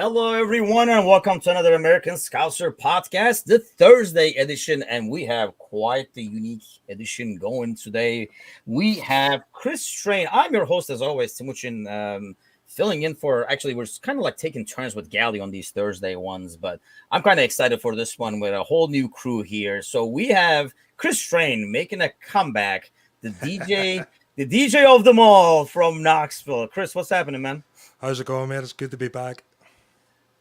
Hello, everyone, and welcome to another American Scouser podcast, the Thursday edition. And we have quite the unique edition going today. We have Chris Strain. I'm your host, as always, Timucin, filling in for actually, we're kind of like taking turns with Gally on these Thursday ones, but I'm kind of excited for this one with a whole new crew here. So we have Chris Strain making a comeback, the DJ, the DJ of them all from Knoxville. Chris, what's happening, man? How's it going, man? It's good to be back.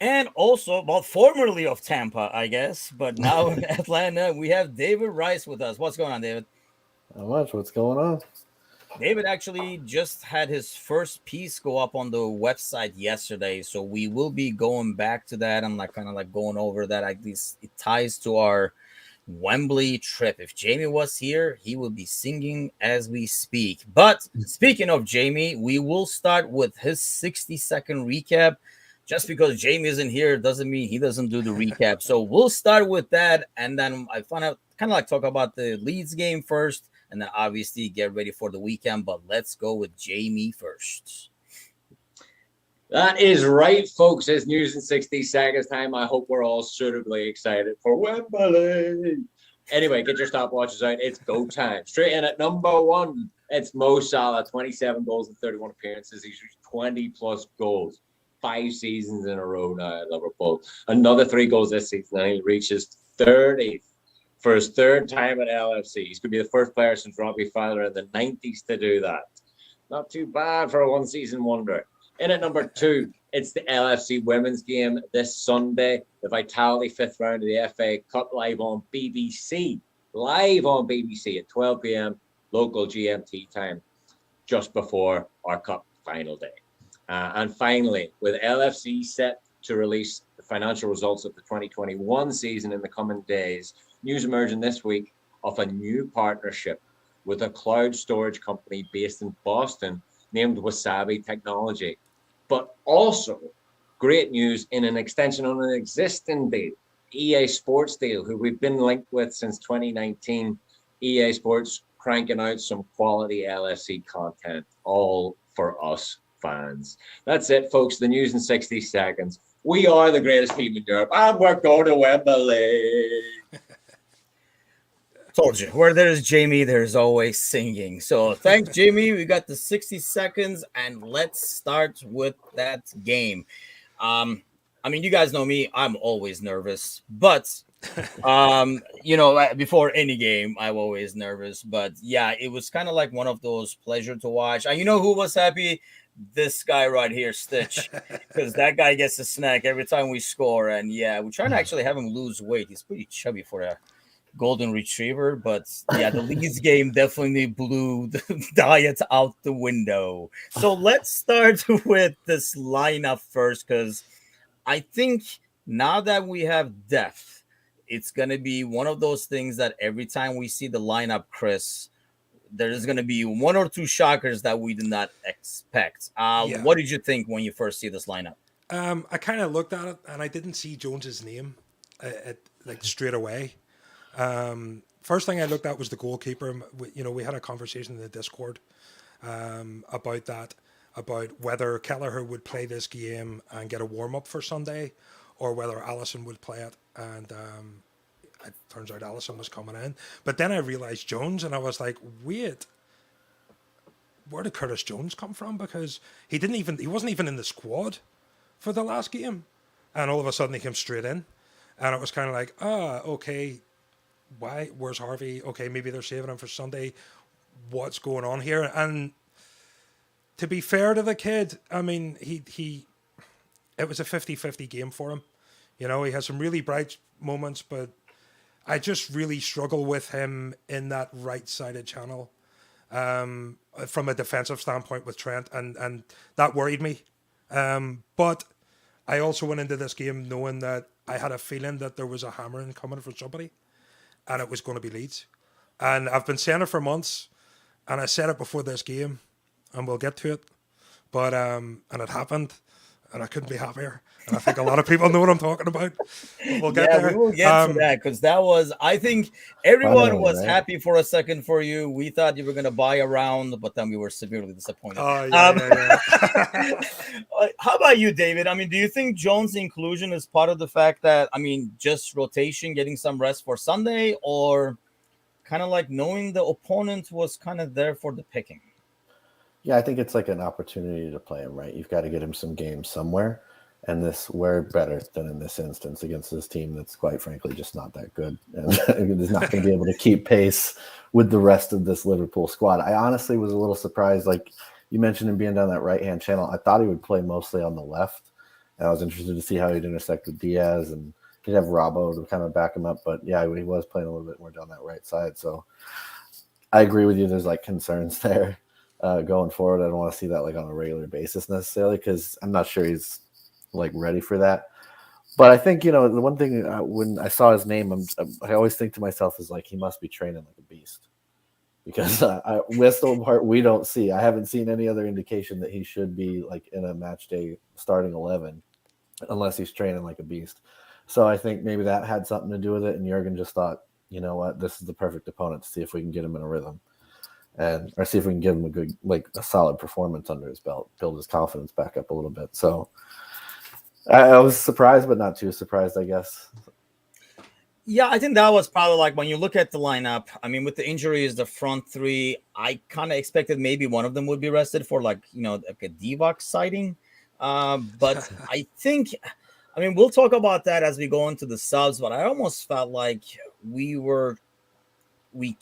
And also, well, formerly of Tampa, I guess, but now in Atlanta, we have David Rice with us. What's going on, David? Not much. What's going on? David actually just had his first piece go up on the website yesterday, so we will be going back to that and like kind of like going over that. At least it ties to our Wembley trip. If Jamie was here, he would be singing as we speak. But speaking of Jamie, we will start with his 60-second recap. Just because Jamie isn't here doesn't mean he doesn't do the recap. So we'll start with that. And then I find out kind of like talk about the Leeds game first. And then obviously get ready for the weekend. But let's go with Jamie first. That is right, folks. It's news in 60 seconds time. I hope we're all suitably excited for Wembley. Anyway, get your stopwatches out. It's go time. Straight in at number one. It's Mo Salah, 27 goals in 31 appearances. He's reached 20-plus goals. 5 seasons in a row now at Liverpool. Another 3 goals this season, and he reaches 30 for his 3rd time at LFC. He's going to be the first player since Robbie Fowler in the 90s to do that. Not too bad for a one-season wonder. In at number 2, it's the LFC women's game this Sunday. The Vitality 5th round of the FA Cup live on BBC. Live on BBC at 12 p.m. local GMT time, just before our Cup final day. And finally, with LFC set to release the financial results of the 2021 season in the coming days, news emerging this week of a new partnership with a cloud storage company based in Boston named Wasabi Technology. But also, great news in an extension on an existing deal, EA Sports deal, who we've been linked with since 2019. EA Sports cranking out some quality LFC content, all for us fans. That's it, folks. The news in 60 seconds. We are the greatest team in Europe, and we're going to Wembley. Told you, where there's Jamie, there's always singing. So thanks, Jamie. We got the 60 seconds, and let's start with that game. I mean, you guys know me. I'm always nervous, but before any game, I'm always nervous. But yeah, it was kind of like one of those pleasure to watch. And you know who was happy? This guy right here, Stitch, because that guy gets a snack every time we score. And yeah, we're trying to actually have him lose weight. He's pretty chubby for a golden retriever, but yeah, the Leeds game definitely blew the diet out the window. So let's start with this lineup first, because I think now that we have depth, it's going to be one of those things that every time we see the lineup, Chris, there's going to be 1 or 2 shockers that we did not expect. What did you think when you first see this lineup? I kind of looked at it and I didn't see Jones's name like straight away. First thing I looked at was the goalkeeper. We had a conversation in the Discord about that, about whether Kelleher would play this game and get a warm-up for Sunday, or whether Allison would play it. And it turns out Allison was coming in. But then I realized Jones, and I was like, wait, where did Curtis Jones come from? Because he wasn't even in the squad for the last game. And all of a sudden he came straight in. And it was kind of like, okay, why? Where's Harvey? Okay, maybe they're saving him for Sunday. What's going on here? And to be fair to the kid, I mean, it was a 50-50 game for him. He has some really bright moments, but I just really struggle with him in that right-sided channel from a defensive standpoint with Trent, and that worried me. But I also went into this game knowing that I had a feeling that there was a hammering coming for somebody, and it was going to be Leeds. And I've been saying it for months, and I said it before this game, and we'll get to it. But and it happened. and I couldn't be happier. And I think a lot of people know what I'm talking about. But we'll get Yeah, there. we will get to that because that was, I think everyone Finally, was right? happy for a second for you. We thought you were going to buy a round, but then we were severely disappointed. Oh, yeah. How about you, David? I mean, do you think Jones' inclusion is part of the fact that, I mean, just rotation, getting some rest for Sunday, or kind of like knowing the opponent was kind of there for the picking? Yeah, I think it's like an opportunity to play him, right? You've got to get him some games somewhere. And where better than in this instance against this team that's quite frankly just not that good and is not going to be able to keep pace with the rest of this Liverpool squad. I honestly was a little surprised. Like you mentioned him being down that right-hand channel. I thought he would play mostly on the left. And I was interested to see how he'd intersect with Diaz, and he'd have Robbo to kind of back him up. But yeah, he was playing a little bit more down that right side. So I agree with you. There's like concerns there going forward. I don't want to see that like on a regular basis necessarily because I'm not sure he's like ready for that. But I think, the one thing when I saw his name, I always think to myself is like, he must be training like a beast because that's the part we don't see. I haven't seen any other indication that he should be like in a match day starting 11 unless he's training like a beast. So I think maybe that had something to do with it. And Jurgen just thought, you know what, this is the perfect opponent to see if we can get him in a rhythm or see if we can give him a good, like a solid performance under his belt, build his confidence back up a little bit. So I was surprised, but not too surprised, I guess. Yeah, I think that was probably like when you look at the lineup. I mean, with the injuries, the front three, I kind of expected maybe one of them would be rested for like a Divock sighting. But I think, I mean, we'll talk about that as we go into the subs. But I almost felt like we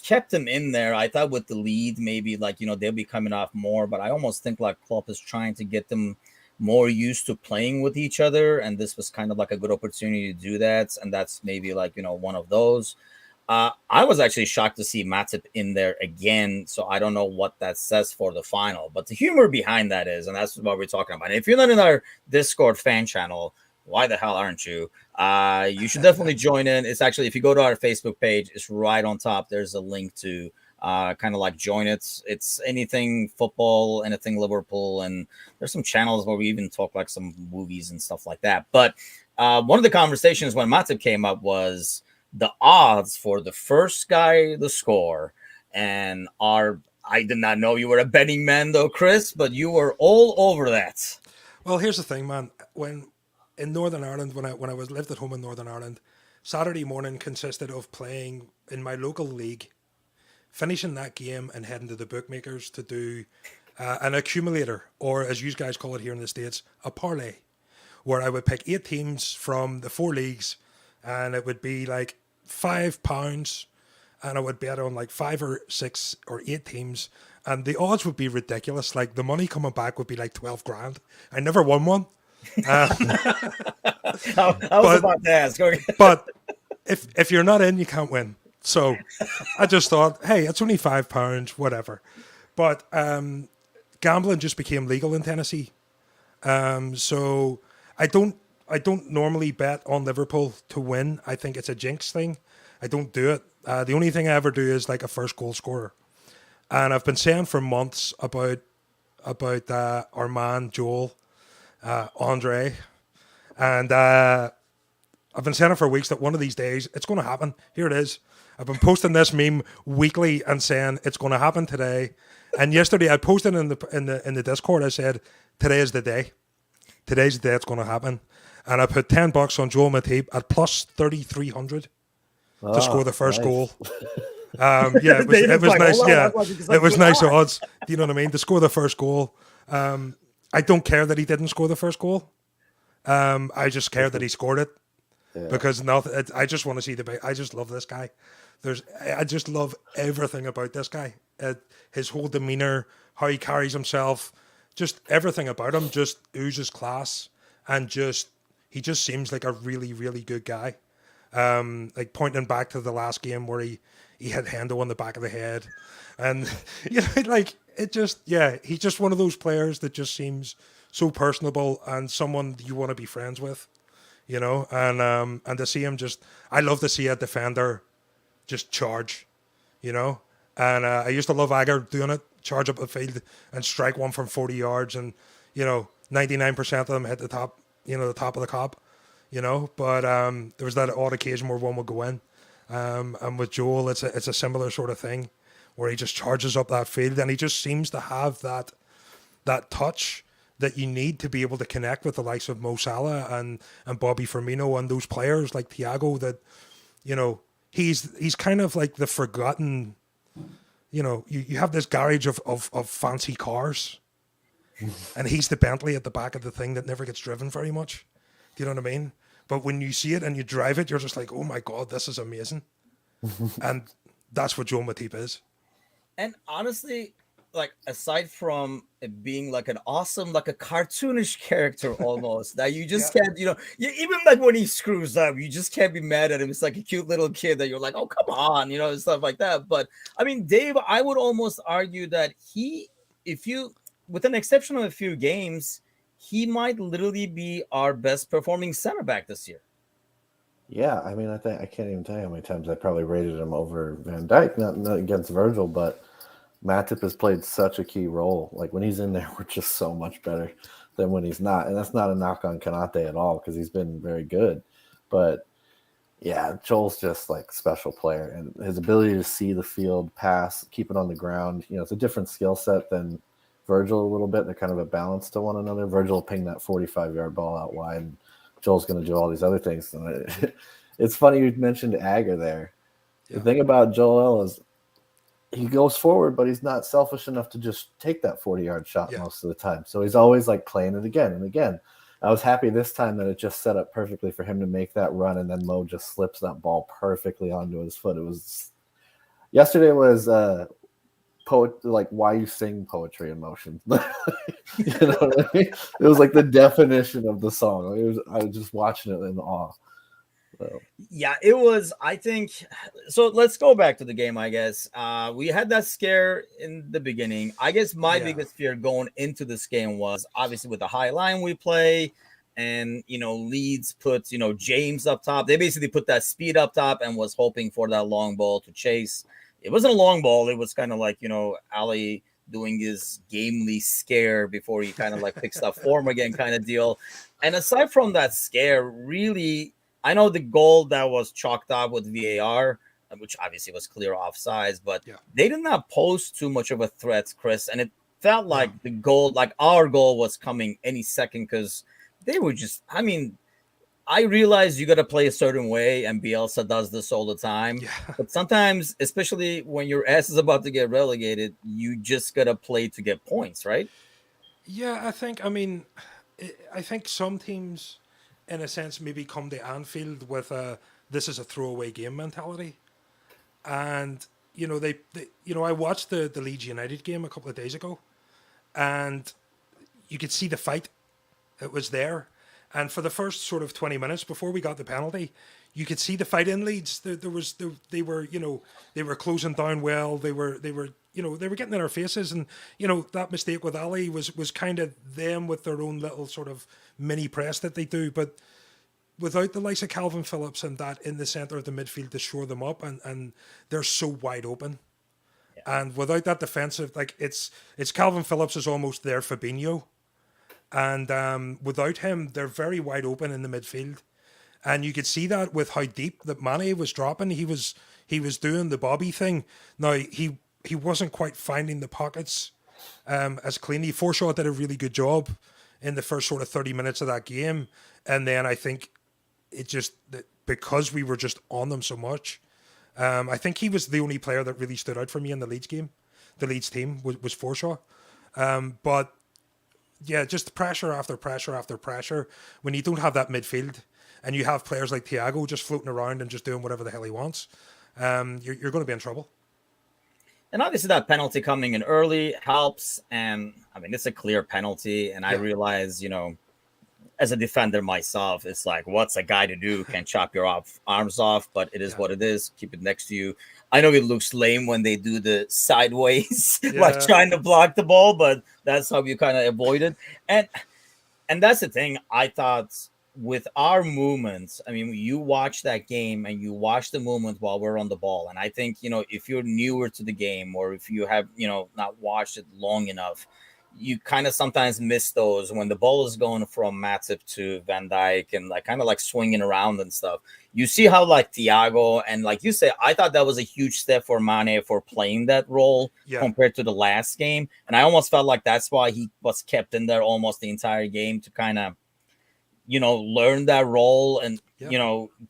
kept them in there. I thought with the lead, maybe like they'll be coming off more. But I almost think like Klopp is trying to get them more used to playing with each other, and this was kind of like a good opportunity to do that, and that's maybe like one of those. I was actually shocked to see Matip in there again, so I don't know what that says for the final, but the humor behind that is, and that's what we're talking about. And if you're not in our Discord fan channel, why the hell aren't you? You should definitely join in. It's actually, if you go to our Facebook page, it's right on top. There's a link to kind of like join it. It's anything football, anything Liverpool, and there's some channels where we even talk like some movies and stuff like that. But one of the conversations when Matip came up was the odds for the first guy to score, and I did not know you were a betting man though, Chris, but you were all over that. Well, here's the thing, man. In Northern Ireland, when I lived at home in Northern Ireland, Saturday morning consisted of playing in my local league, finishing that game and heading to the bookmakers to do an accumulator, or as you guys call it here in the States, a parlay, where I would pick 8 teams from the 4 leagues, and it would be like £5, and I would bet on like 5 or 6 or 8 teams, and the odds would be ridiculous. Like the money coming back would be like 12 grand. I never won one. I was about to ask. Okay. But if you're not in, you can't win. So I just thought, hey, it's only £5, whatever. But gambling just became legal in Tennessee. So I don't normally bet on Liverpool to win. I think it's a jinx thing. I don't do it. The only thing I ever do is like a first goal scorer. And I've been saying for months about our man Joel, Andre, and I've been saying it for weeks that one of these days it's going to happen. Here it is. I've been posting this meme weekly and saying it's going to happen today. And yesterday I posted in the Discord. I said today is the day. Today's the day it's going to happen. And I put $10 on Joel Matip at plus 3,300 to score the first goal. Yeah, it was nice. Yeah, it was nice odds. Do you know what I mean? To score the first goal. I don't care that he didn't score the first goal. I just care that he scored it. Yeah. Because I just want to see I just love this guy. I just love everything about this guy. His whole demeanor, how he carries himself, just everything about him just oozes class, and he just seems like a really, really good guy. Like pointing back to the last game where he hit Hendo on the back of the head, and he's just one of those players that just seems so personable and someone you want to be friends with. And to see him I love to see a defender just charge, and I used to love Agger doing it, charge up the field and strike one from 40 yards, and 99% of them hit the top, the top of the cop, but there was that odd occasion where one would go in. And with Joel, it's a similar sort of thing where he just charges up that field, and he just seems to have that touch that you need to be able to connect with the likes of Mo Salah and Bobby Firmino and those players like Thiago that, he's kind of like the forgotten, you have this garage of fancy cars and he's the Bentley at the back of the thing that never gets driven very much. Do you know what I mean? But when you see it and you drive it, you're just like, oh my God, this is amazing. And that's what Joel Matip is. And honestly, like aside from it being like an awesome, like a cartoonish character almost that you just can't, even like when he screws up, you just can't be mad at him. It's like a cute little kid that you're like, oh, come on, and stuff like that. But I mean, Dave, I would almost argue that with an exception of a few games, he might literally be our best performing center back this year. Yeah, I mean, I can't even tell you how many times I probably rated him over Van Dijk, not against Virgil, but Matip has played such a key role. Like when he's in there, we're just so much better than when he's not. And that's not a knock on Konate at all because he's been very good. But yeah, Joel's just like a special player, and his ability to see the field, pass, keep it on the ground. It's a different skill set than Virgil a little bit. They're kind of a balance to one another. Virgil will ping that 45-yard ball out wide, and Joel's going to do all these other things. It's funny you mentioned Agger there. Yeah. The thing about Joel is he goes forward, but he's not selfish enough to just take that 40-yard shot most of the time. So he's always like playing it again and again. I was happy this time that it just set up perfectly for him to make that run, and then Mo just slips that ball perfectly onto his foot. Yesterday was like why you sing poetry in motion. You know what I mean? It was like the definition of the song. I was just watching it in awe. So. Yeah, it was, I think. So let's go back to the game, I guess. We had that scare in the beginning. I guess my biggest fear going into this game was obviously with the high line we play, and Leeds put James up top. They basically put that speed up top and was hoping for that long ball to chase. It wasn't a long ball. It was kind of like Ali doing his gamely scare before he kind of like picks up form again kind of deal. And aside from that scare, really, I know the goal that was chalked up with VAR, which obviously was clear offsides, but they did not pose too much of a threat, Chris. And it felt like the goal, like our goal was coming any second because they were just, I mean, I realize you got to play a certain way, and Bielsa does this all the time. Yeah. But sometimes, especially when your ass is about to get relegated, you just got to play to get points, right? Yeah, I think some teams, in a sense, maybe come to Anfield with this is a throwaway game mentality. And, I watched the Leeds United game a couple of days ago, and you could see the fight. It was there. And for the first sort of 20 minutes before we got the penalty, you could see the fight in Leeds. They were closing down well. They were getting in our faces. And, that mistake with Ali was kind of them with their own little sort of mini press that they do. But without the likes of Calvin Phillips and that in the centre of the midfield to shore them up, and they're so wide open. Yeah. And without that defensive, like it's Calvin Phillips is almost their Fabinho. And without him, they're very wide open in the midfield. And you could see that with how deep that Mane was dropping. He was doing the Bobby thing. Now, he wasn't quite finding the pockets as cleanly. Forshaw did a really good job in the first sort of 30 minutes of that game. And then I think it just, because we were just on them so much, I think he was the only player that really stood out for me in the Leeds game. The Leeds team was Forshaw. But yeah, just pressure after pressure after pressure. When you don't have that midfield and you have players like Thiago just floating around and just doing whatever the hell he wants, you're going to be in trouble. And obviously that penalty coming in early helps. And I mean, it's a clear penalty. And I realize, as a defender myself, it's like, what's a guy to do? Can chop your arms off, but it is what it is. Keep it next to you. I know it looks lame when they do the sideways, like trying to block the ball, but that's how you kind of avoid it. And that's the thing. I thought with our movements, I mean, you watch that game and you watch the movement while we're on the ball. And I think, if you're newer to the game or if you have, not watched it long enough, you kind of sometimes miss those when the ball is going from Matip to Van Dijk and like kind of like swinging around and stuff. You see how like Thiago and like you say, I thought that was a huge step for Mane for playing that role compared to the last game. And I almost felt like that's why he was kept in there almost the entire game to kind of, learn that role and,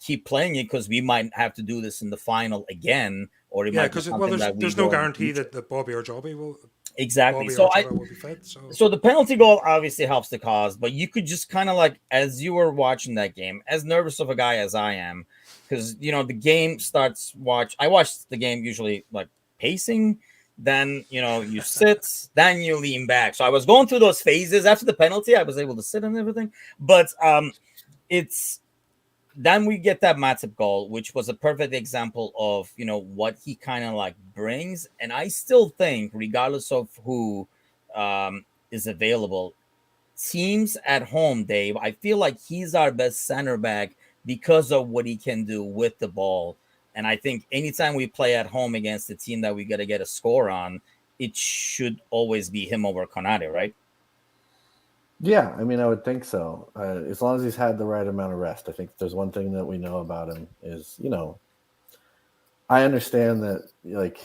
keep playing it because we might have to do this in the final again. Or it might be something there's no guarantee that Bobby or Jobby will. Exactly. Will be fit, so the penalty goal obviously helps the cause, but you could just kind of like, as you were watching that game, as nervous of a guy as I am, because the game starts. I watch the game usually like pacing. Then you sit, then you lean back. So I was going through those phases after the penalty. I was able to sit and everything, but it's. Then we get that Matip goal, which was a perfect example of, what he kind of like brings. And I still think, regardless of who is available, teams at home, Dave, I feel like he's our best center back because of what he can do with the ball. And I think anytime we play at home against a team that we got to get a score on, it should always be him over Konate, right? Yeah, I mean, I would think so. As long as he's had the right amount of rest. I think there's one thing that we know about him is, I understand that like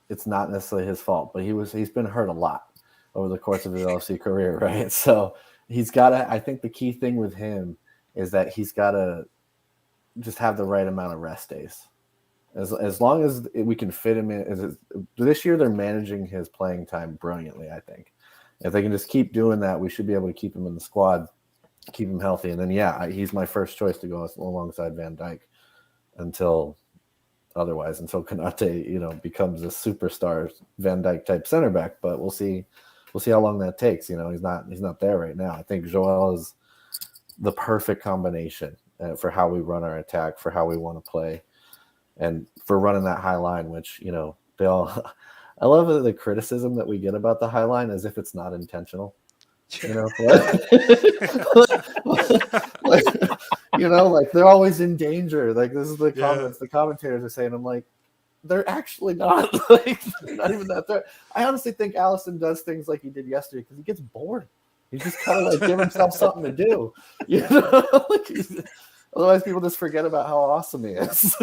it's not necessarily his fault, but he's been hurt a lot over the course of his LFC career, right? So he's got to. I think the key thing with him is that he's got to just have the right amount of rest days. As long as we can fit him in. This year they're managing his playing time brilliantly, I think. If they can just keep doing that, we should be able to keep him in the squad, keep him healthy. And then, he's my first choice to go alongside Van Dijk until Konate, becomes a superstar Van Dijk type center back. But we'll see how long that takes. He's not there right now. I think Joel is the perfect combination for how we run our attack, for how we want to play, and for running that high line, which, they all – I love the criticism that we get about the high line as if it's not intentional. Like they're always in danger. Like this is the comments the commentators are saying. I'm like, they're actually not. Like they're not even that threat. I honestly think Allison does things like he did yesterday because he gets bored. He's just kind of like give himself something to do. Otherwise, people just forget about how awesome he is.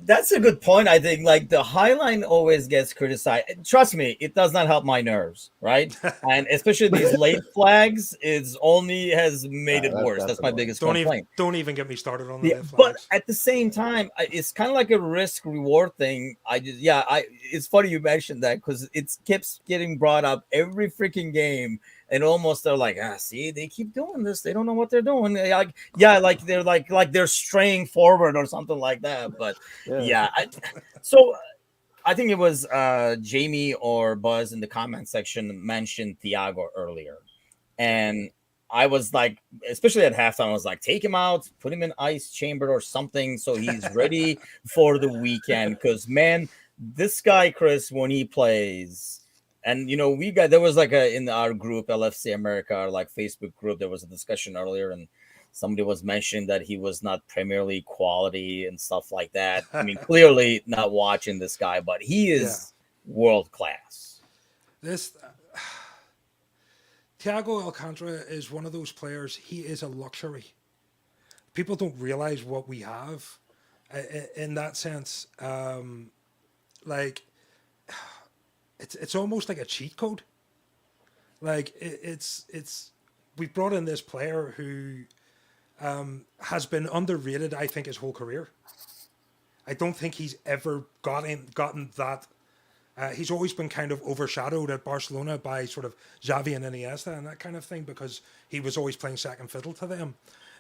That's a good point. I think like the high line always gets criticized. Trust me, it does not help my nerves, right? And especially these late flags, it only has made it worse. That's my biggest complaint. Don't even get me started on the late flags. But at the same time, it's kind of like a risk reward thing. It's funny you mentioned that because it keeps getting brought up every freaking game. And almost they're like, see, they keep doing this. They don't know what they're doing. They're straying forward or something like that. But so I think it was Jamie or Buzz in the comment section mentioned Thiago earlier. And I was like, especially at halftime, I was like, take him out, put him in ice chamber or something so he's ready for the weekend. Because, man, this guy, Chris, when he plays – and, there was like in our group, LFC America, our like Facebook group, there was a discussion earlier and somebody was mentioning that he was not Premier League quality and stuff like that. I mean, clearly not watching this guy, but he is world class. Thiago Alcantara is one of those players. He is a luxury. People don't realize what we have in that sense. It's almost like a cheat code. Like it's we brought in this player who has been underrated, I think, his whole career. I don't think he's ever gotten that. He's always been kind of overshadowed at Barcelona by sort of Xavi and Iniesta and that kind of thing because he was always playing second fiddle to them.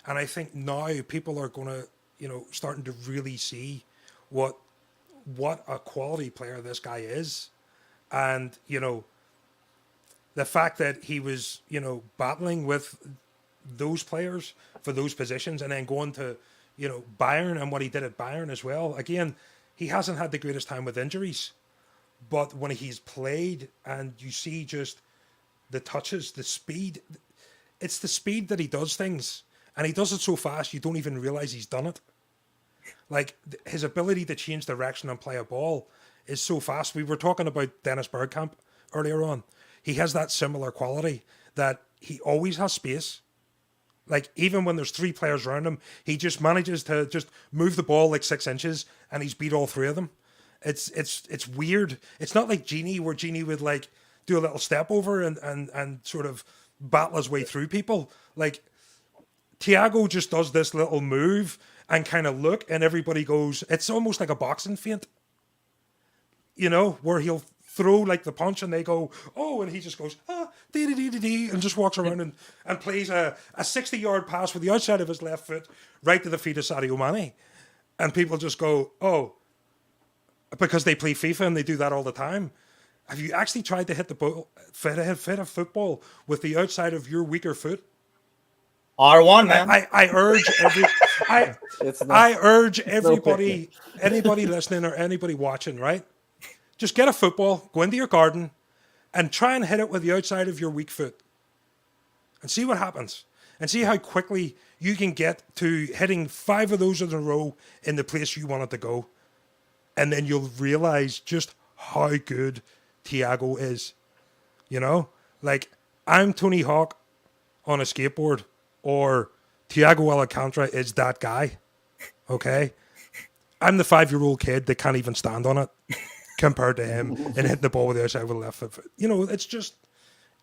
And I think now people are going to, starting to really see what a quality player this guy is. And, the fact that he was, battling with those players for those positions and then going to, Bayern and what he did at Bayern as well. Again, he hasn't had the greatest time with injuries, but when he's played and you see just the touches, the speed, it's the speed that he does things. And he does it so fast, you don't even realize he's done it. Like his ability to change direction and play a ball is so fast. We were talking about Dennis Bergkamp earlier on. he has that similar quality that he always has space. Like, even when there's 3 players around him, he just manages to just move the ball like 6 inches, and he's beat all 3 of them. It's weird. It's not like Genie, where Genie would like do a little step over and sort of battle his way through people. Like, Thiago just does this little move and kind of look, and everybody goes, it's almost like a boxing feint, you know, where he'll throw like the punch and they go, oh, and he just goes, dee, dee, dee, dee, dee, and just walks around and plays a 60-yard pass with the outside of his left foot right to the feet of Sadio Mane. And people just go, oh, because they play FIFA and they do that all the time. Have you actually tried to hit the ball, fit a football with the outside of your weaker foot? R1, man. I urge everybody, anybody listening or anybody watching, right? Just get a football, go into your garden, and try and hit it with the outside of your weak foot. And see what happens. And see how quickly you can get to hitting 5 of those in a row in the place you want it to go. And then you'll realize just how good Thiago is. You know? Like, I'm Tony Hawk on a skateboard, or Thiago Alcantara is that guy. Okay? I'm the 5-year-old kid that can't even stand on it compared to him and hitting the ball with the outside with the left foot. You know,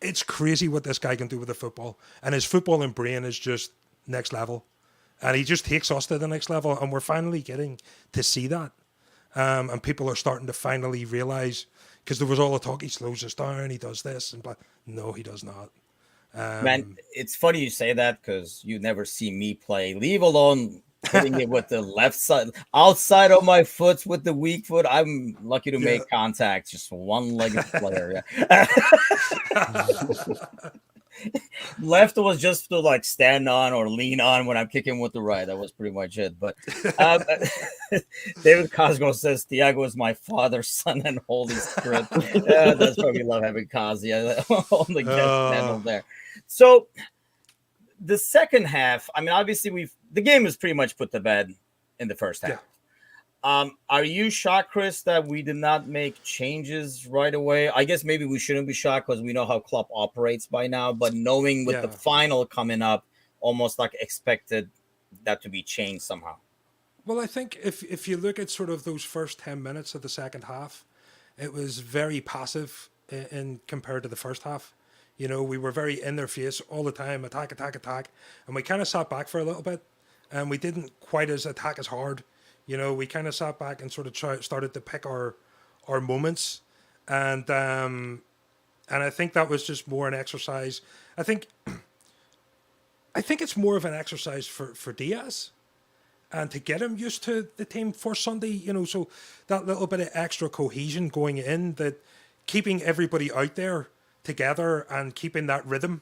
it's crazy what this guy can do with the football. And his footballing brain is just next level. And he just takes us to the next level. And we're finally getting to see that. And people are starting to finally realize, because there was all the talk, he slows us down, he does this, and but no, he does not. Man, it's funny you say that, because you never see me play, leave alone hitting it with the left side, outside of my foot with the weak foot. I'm lucky to make contact, just one-legged player. Left was just to like stand on or lean on when I'm kicking with the right. That was pretty much it. But David Cosgrove says Thiago is my father, son, and Holy Spirit. That's why we love having Cos. On the guest channel there. So the second half, I mean, obviously the game is pretty much put to bed in the first half. Yeah. Are you shocked, Chris, that we did not make changes right away? I guess maybe we shouldn't be shocked because we know how Klopp operates by now, but knowing with the final coming up, almost like expected that to be changed somehow. Well, I think if you look at sort of those first 10 minutes of the second half, it was very passive in compared to the first half. You know, we were very in their face all the time, attack, and we kind of sat back for a little bit, and we didn't quite attack as hard. You know, we kind of sat back and sort of started to pick our moments, and I think that was just more an exercise. I think it's more of an exercise for Diaz, and to get him used to the team for Sunday. You know, so that little bit of extra cohesion going in, that keeping everybody out there together and keeping that rhythm.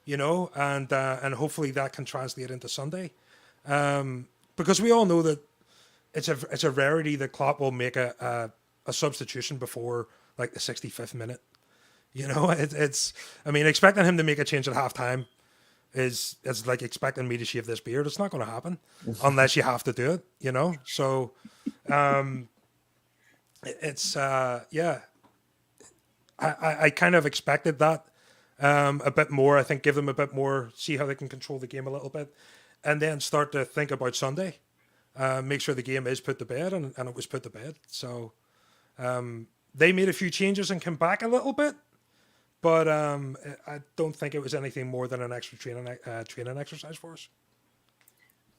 You know, and hopefully that can translate into Sunday, because we all know that. It's a rarity that Klopp will make a substitution before like the 65th minute. You know, I mean, expecting him to make a change at halftime is like expecting me to shave this beard. It's not going to happen unless you have to do it. You know, so it's I kind of expected that a bit more. I think give them a bit more, see how they can control the game a little bit, and then start to think about Sunday. Make sure the game is put to bed, and it was put to bed. So they made a few changes and came back a little bit, but I don't think it was anything more than an extra training exercise for us.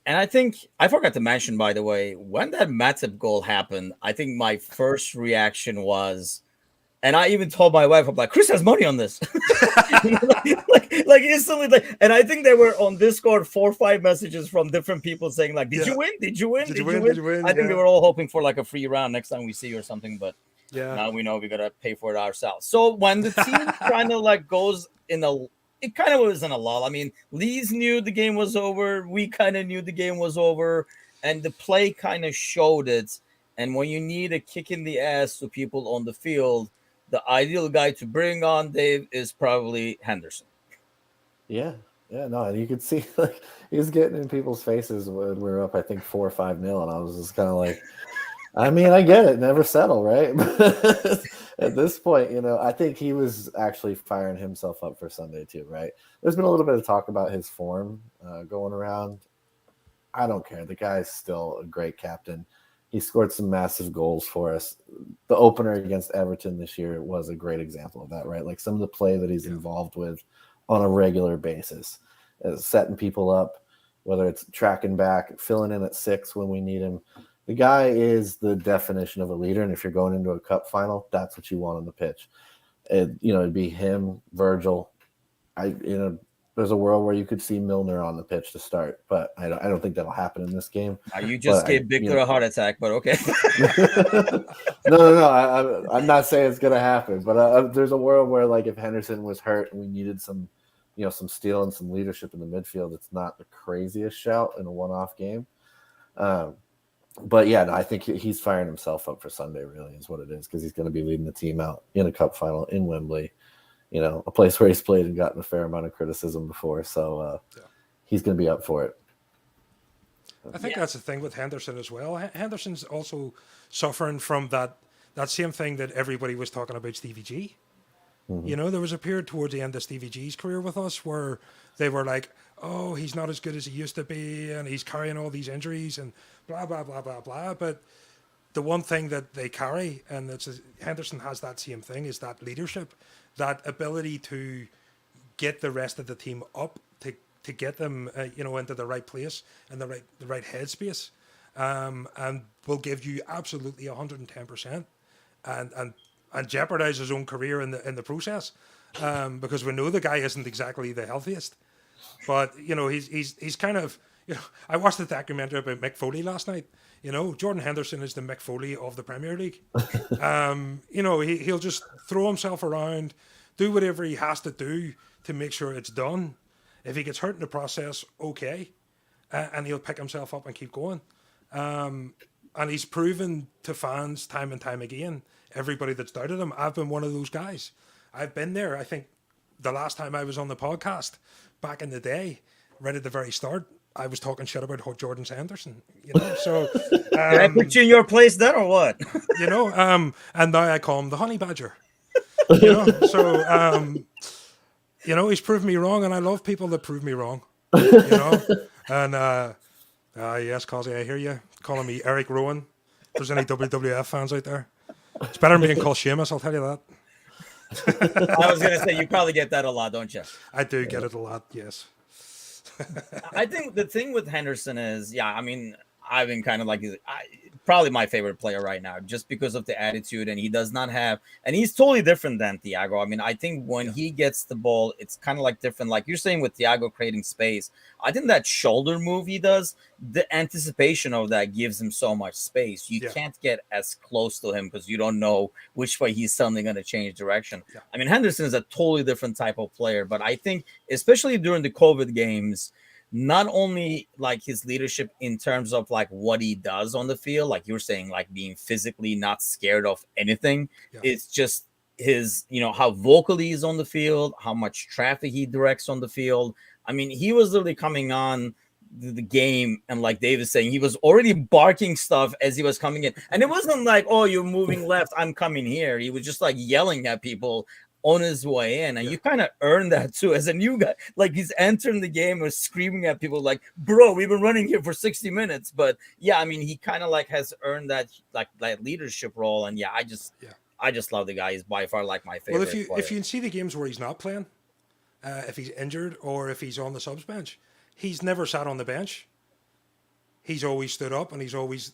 And I think I forgot to mention, by the way, when that Matip goal happened, I think my first reaction was, and I even told my wife, I'm like, Chris has money on this. like instantly. And I think there were on Discord 4 or 5 messages from different people saying like, did you win? Did you win? Did you win? I think we were all hoping for like a free round next time we see you or something. But now we know we got to pay for it ourselves. So when the team kind of like goes it kind of was in a lull. I mean, Leeds knew the game was over. We kind of knew the game was over. And the play kind of showed it. And when you need a kick in the ass to people on the field, the ideal guy to bring on, Dave, is probably Henderson. Yeah, no, and you could see like he was getting in people's faces when we were up, I think 4 or 5-0, and I was just kind of like, I mean, I get it, never settle, right? At this point, I think he was actually firing himself up for Sunday too, right? There's been a little bit of talk about his form going around. I don't care. The guy's still a great captain. He scored some massive goals for us. The opener against Everton this year was a great example of that, right? Like some of the play that he's involved with on a regular basis, setting people up, whether it's tracking back, filling in at 6 when we need him. The guy is the definition of a leader, and if you're going into a cup final, that's what you want on the pitch. It'd be him, Virgil. There's a world where you could see Milner on the pitch to start, but I don't think that'll happen in this game. You just gave Victor a heart attack, but okay. No. I'm not saying it's gonna happen, but there's a world where, like, if Henderson was hurt and we needed some steel and some leadership in the midfield, it's not the craziest shout in a one-off game. But yeah, no, I think he's firing himself up for Sunday, really, is what it is, because he's going to be leading the team out in a cup final in Wembley, a place where he's played and gotten a fair amount of criticism before. So he's going to be up for it. I think that's the thing with Henderson as well. Henderson's also suffering from that same thing that everybody was talking about Stevie G. Mm-hmm. There was a period towards the end of Stevie G's career with us where they were like, oh, he's not as good as he used to be, and he's carrying all these injuries and blah, blah, blah, blah, blah. But the one thing that they carry, and Henderson has that same thing, is that leadership, that ability to get the rest of the team up, to get them, into the right place and the right headspace, and will give you absolutely 110%, and jeopardize his own career in the process, because we know the guy isn't exactly the healthiest, but he's kind of, I watched the documentary about Mick Foley last night. Jordan Henderson is the Mick Foley of the Premier League. He'll just throw himself around, do whatever he has to do to make sure it's done. If he gets hurt in the process, okay, and he'll pick himself up and keep going. And he's proven to fans time and time again, everybody that's doubted him, I've been one of those guys. I've been there. I think the last time I was on the podcast back in the day, right at the very start, I was talking shit about Jordan Henderson, so... Did I put you in your place then or what? And now I call him the Honey Badger. He's proved me wrong, and I love people that prove me wrong, And, yes, Causey, I hear you calling me Eric Rowan. If there's any WWF fans out there, it's better than being called Seamus, I'll tell you that. I was going to say, you probably get that a lot, don't you? I do get it a lot, yes. I think the thing with Henderson is, I've been kind of like, probably my favorite player right now, just because of the attitude, and he does not have, and he's totally different than Thiago. I think when he gets the ball, it's kind of like different. Like you're saying with Thiago creating space, I think that shoulder move he does, the anticipation of that gives him so much space. You can't get as close to him because you don't know which way he's suddenly going to change direction. Yeah. Henderson is a totally different type of player, but I think especially during the COVID games, not only like his leadership in terms of like what he does on the field, like you were saying, like being physically not scared of anything. Yeah. It's just his, how vocal he is on the field, how much traffic he directs on the field. He was literally coming on the game, and like Dave is saying, he was already barking stuff as he was coming in. And it wasn't like, oh, you're moving left, I'm coming here. He was just like yelling at people on his way in, and you kind of earn that too as a new guy. Like he's entering the game or screaming at people like, bro, we've been running here for 60 minutes. But he kind of like has earned that like that leadership role. And I just love the guy. He's by far like my favorite. Well, if you can see the games where he's not playing, if he's injured or if he's on the subs bench, he's never sat on the bench. He's always stood up, and he's always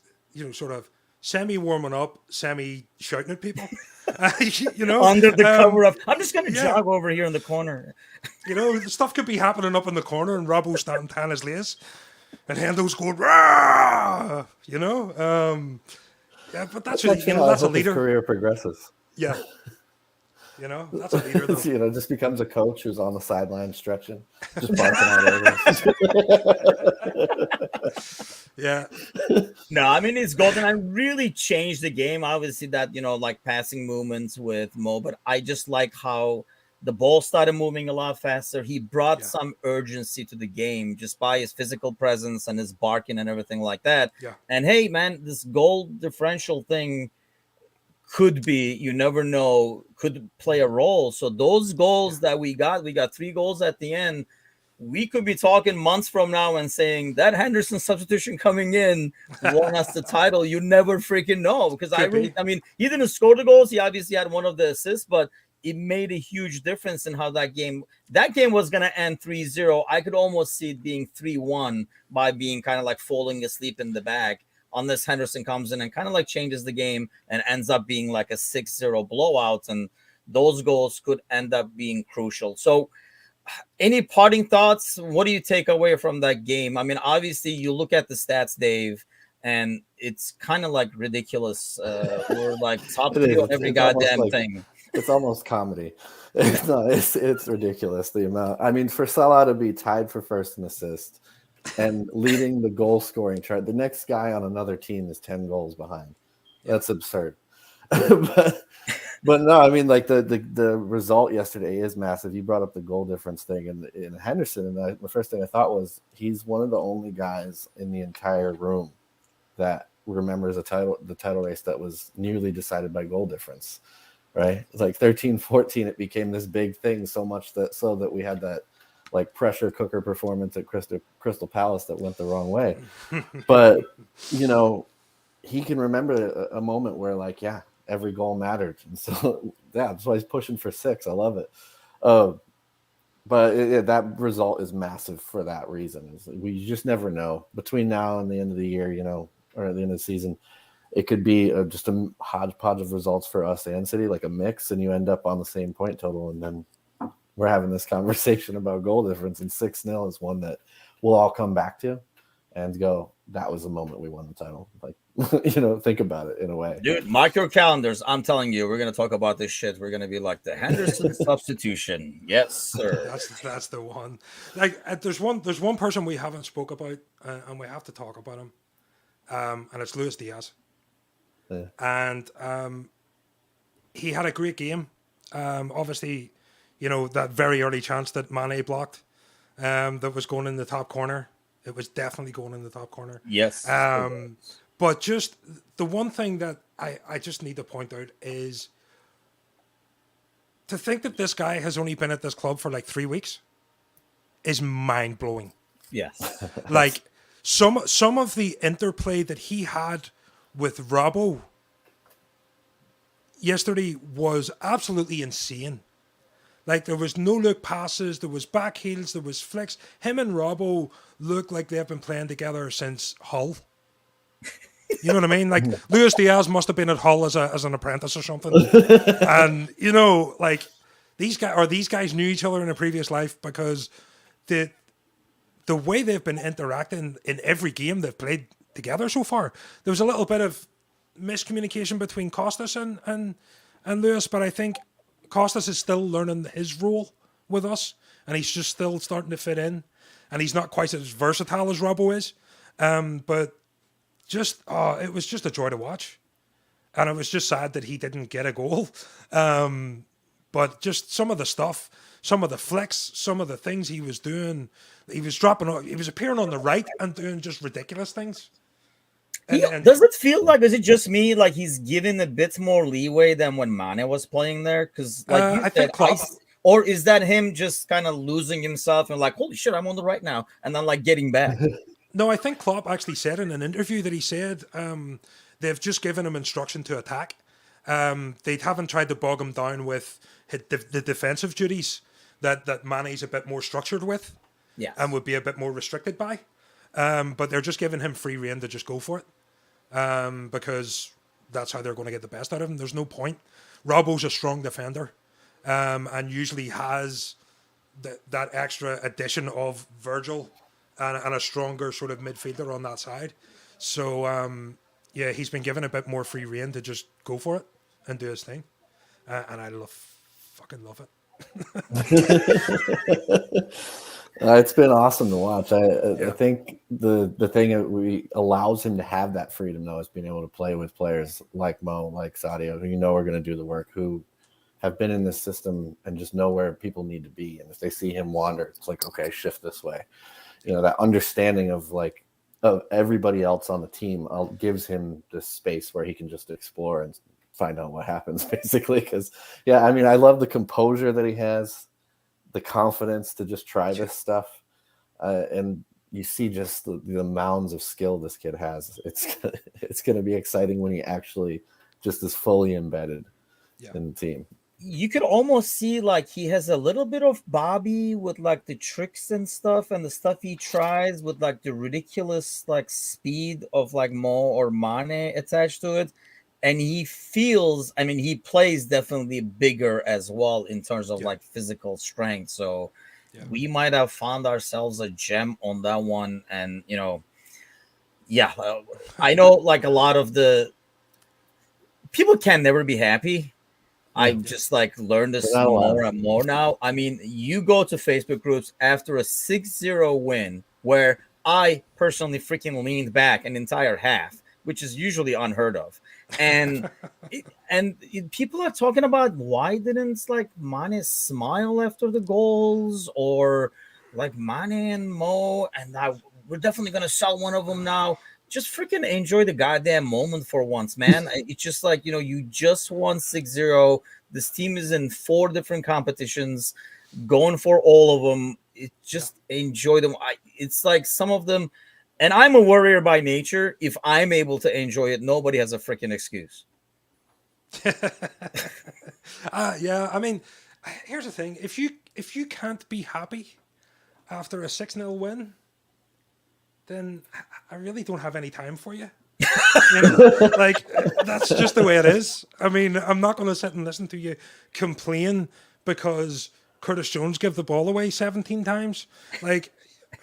sort of semi warming up, semi shouting at people. Under the cover of, I'm just going to jog over here in the corner. The stuff could be happening up in the corner, and Robbo's starting to his lace, and Hendo's going, rah! But that's that's a leader. His career progresses. Yeah. That's a leader, though. Just becomes a coach who's on the sideline stretching, just barking out orders. Yeah. No, his golden line really changed the game. Obviously, that like passing movements with Mo, but I just like how the ball started moving a lot faster. He brought some urgency to the game just by his physical presence and his barking and everything like that. Yeah. And hey, man, this goal differential thing could be, you never know, could play a role. So those goals that we got 3 goals at the end. We could be talking months from now and saying that Henderson substitution coming in won us the title. You never freaking know, because I mean, he didn't score the goals. He obviously had one of the assists, but it made a huge difference in how that game was going to end 3-0. I could almost see it being 3-1 by being kind of like falling asleep in the back, unless Henderson comes in and kind of like changes the game and ends up being like a 6-0 blowout. And those goals could end up being crucial. So any parting thoughts? What do you take away from that game? I mean, obviously you look at the stats, Dave, and it's kind of like ridiculous. We're like top 3 on every goddamn thing. It's almost comedy. It's ridiculous, the amount. I mean, for Salah to be tied for first in assist and leading the goal scoring chart, the next guy on another team is 10 goals behind. That's absurd. But no, I mean, like the result yesterday is massive. You brought up the goal difference thing in Henderson, and the first thing I thought was he's one of the only guys in the entire room that remembers the title race that was nearly decided by goal difference, right? It's like 13-14, it became this big thing so much that we had that like pressure cooker performance at Crystal Palace that went the wrong way. But you know, he can remember a moment where like, yeah, every goal mattered. And so, yeah, that's why he's pushing for 6. I love it. But that result is massive for that reason. We just never know. Between now and the end of the year, you know, or at the end of the season, it could be just a hodgepodge of results for us and City, like a mix, and you end up on the same point total. And then we're having this conversation about goal difference, and 6-0 is one that we'll all come back to and go, that was the moment we won the title. Like, you know, think about it in a way. Dude, mark your calendars. I'm telling you, we're going to talk about this shit. We're going to be like the Henderson substitution. Yes, sir. That's the one. Like, there's one person we haven't spoke about, and we have to talk about him. And it's Luis Diaz. Yeah. And he had a great game. Obviously, you know, that very early chance that Mane blocked, that was going in the top corner. It was definitely going in the top corner. Yes. But just the one thing that I just need to point out is to think that this guy has only been at this club for like 3 weeks is mind blowing. Yes. Like some of the interplay that he had with Robbo yesterday was absolutely insane. Like, there was no look passes, there was back heels, there was flicks. Him and Robbo look like they've been playing together since Hull. You know what I mean? Like, Luis Diaz must have been at Hull as an apprentice or something. And, you know, like, these guys knew each other in a previous life, because the way they've been interacting in every game they've played together so far, there was a little bit of miscommunication between Costas and Luis, but I think Costas is still learning his role with us, and he's just still starting to fit in, and he's not quite as versatile as Robbo is. But just it was just a joy to watch, and it was just sad that he didn't get a goal. But just some of the stuff, some of the flicks, some of the things he was doing, he was appearing on the right and doing just ridiculous things. And does it feel like, is it just me, like he's given a bit more leeway than when Mane was playing there? Because like I think Klopp, or is that him just kind of losing himself and like, holy shit, I'm on the right now, and then like getting back? No, I think Klopp actually said in an interview that he said they've just given him instruction to attack. They haven't tried to bog him down with the defensive duties that Mane's a bit more structured with, and would be a bit more restricted by. But they're just giving him free rein to just go for it, because that's how they're going to get the best out of him. There's no point. Robbo's a strong defender, and usually has that extra addition of Virgil and a stronger sort of midfielder on that side. So, he's been given a bit more free rein to just go for it and do his thing. And I fucking love it. It's been awesome to watch. I think the thing that allows him to have that freedom, though, is being able to play with players like Mo, like Sadio, who you know are going to do the work, who have been in this system and just know where people need to be. And if they see him wander, it's like, okay, shift this way. You know, that understanding of everybody else on the team gives him this space where he can just explore and find out what happens, basically. Because, yeah, I mean, I love the composure that he has, the confidence to just try this stuff. And you see just the mounds of skill this kid has. It's going to be exciting when he actually just is fully embedded in the team. You could almost see like he has a little bit of Bobby with like the tricks and stuff, and the stuff he tries with like the ridiculous like speed of like Mo or Mane attached to it. And he feels, I mean, he plays definitely bigger as well in terms of like physical strength. So we might have found ourselves a gem on that one. And, you know, I know like a lot of the people can never be happy. I've just like learned this more and more now. I mean, you go to Facebook groups after a 6-0 win where I personally freaking leaned back an entire half, which is usually unheard of. And people are talking about why didn't like Mane smile after the goals, or like Mane and Mo, and we're definitely going to sell one of them now. Just freaking enjoy the goddamn moment for once, man. It's just like, you know, you just won 6-0. This team is in 4 different competitions, going for all of them. Just enjoy them. It's like some of them, and I'm a warrior by nature. If I'm able to enjoy it, nobody has a freaking excuse. Yeah, I mean, here's the thing. If you can't be happy after a 6-0 win, then I really don't have any time for you. You know, like, that's just the way it is. I mean, I'm not going to sit and listen to you complain because Curtis Jones gave the ball away 17 times. Like,